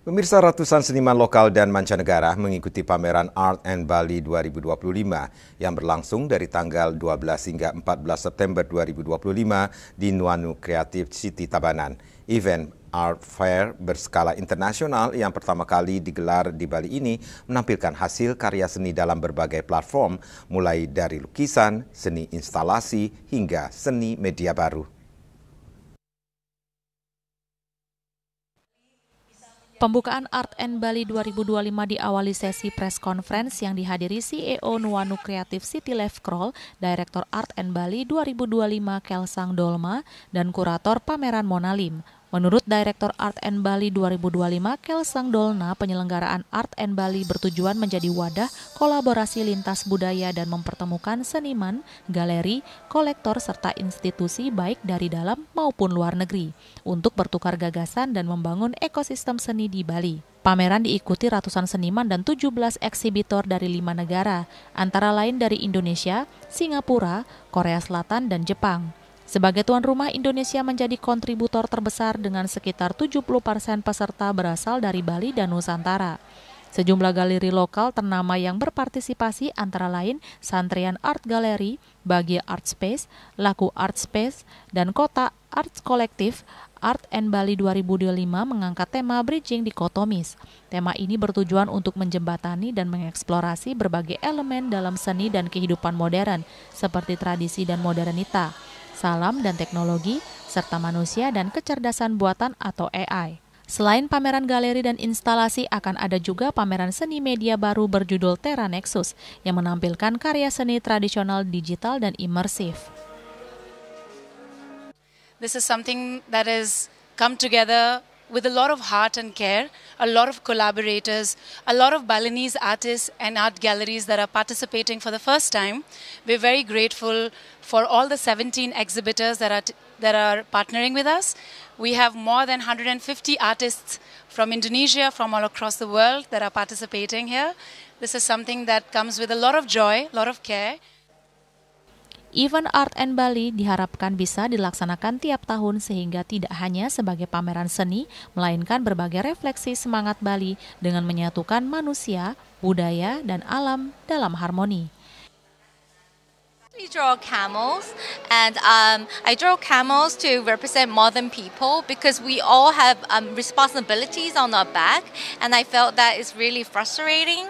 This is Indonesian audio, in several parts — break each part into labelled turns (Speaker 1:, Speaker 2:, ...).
Speaker 1: Pemirsa, ratusan seniman lokal dan mancanegara mengikuti pameran Art and Bali 2025 yang berlangsung dari tanggal 12 hingga 14 September 2025 di Nuanu Creative City Tabanan. Event Art Fair berskala internasional yang pertama kali digelar di Bali ini menampilkan hasil karya seni dalam berbagai platform, mulai dari lukisan, seni instalasi, hingga seni media baru.
Speaker 2: Pembukaan Art and Bali 2025 diawali sesi press conference yang dihadiri CEO Nuanu Creative City Levkrol, Direktur Art and Bali 2025 Kelsang Dolma, dan Kurator Pameran Mona Lim. Menurut Direktur Art and Bali 2025 Kelsang Dolna, penyelenggaraan Art and Bali bertujuan menjadi wadah kolaborasi lintas budaya dan mempertemukan seniman, galeri, kolektor, serta institusi baik dari dalam maupun luar negeri untuk bertukar gagasan dan membangun ekosistem seni di Bali. Pameran diikuti ratusan seniman dan 17 eksibitor dari 5 negara, antara lain dari Indonesia, Singapura, Korea Selatan, dan Jepang. Sebagai tuan rumah, Indonesia menjadi kontributor terbesar dengan sekitar 70% peserta berasal dari Bali dan Nusantara. Sejumlah galeri lokal ternama yang berpartisipasi antara lain Santrian Art Gallery, Bagia Art Space, Laku Art Space, dan Kota Arts Collective. Art and Bali 2025 mengangkat tema Bridging Dikotomis. Tema ini bertujuan untuk menjembatani dan mengeksplorasi berbagai elemen dalam seni dan kehidupan modern, seperti tradisi dan modernita, salam dan teknologi, serta manusia dan kecerdasan buatan atau AI. Selain pameran galeri dan instalasi, akan ada juga pameran seni media baru berjudul Terra Nexus yang menampilkan karya seni tradisional, digital, dan imersif.
Speaker 3: This is something that has come together with a lot of heart and care, a lot of collaborators, a lot of Balinese artists and art galleries that are participating for the first time. We're very grateful for all the 17 exhibitors that are partnering with us. We have more than 150 artists from Indonesia, from all across the world that are participating here. This is something that comes with a lot of joy, a lot of care.
Speaker 2: Event Art and Bali diharapkan bisa dilaksanakan tiap tahun sehingga tidak hanya sebagai pameran seni, melainkan berbagai refleksi semangat Bali dengan menyatukan manusia, budaya, dan alam dalam harmoni.
Speaker 4: We draw camels, and I draw camels to represent modern people because we all have responsibilities on our back, and I felt that it's really frustrating.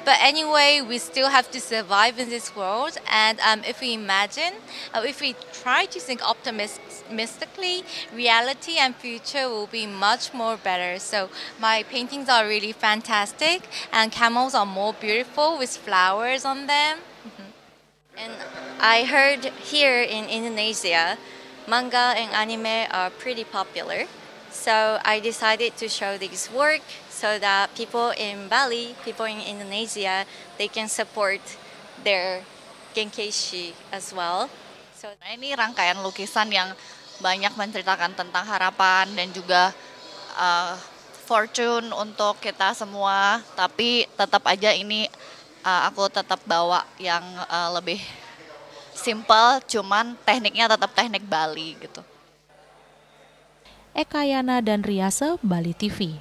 Speaker 4: But anyway, we still have to survive in this world, and if we imagine, if we try to think optimistically, reality and future will be much more better. So my paintings are really fantastic, and camels are more beautiful with flowers on them. And I heard here in Indonesia, manga and anime are pretty popular. So I decided to show this work so that people in Bali, people in Indonesia, they can support their Genkeishi as well.
Speaker 5: So ini rangkaian lukisan yang banyak menceritakan tentang harapan dan juga fortune untuk kita semua. Tapi tetap aja ini aku tetap bawa yang lebih simple, cuman tekniknya tetap teknik Bali gitu.
Speaker 2: Eka Yana dan Riase, Bali TV.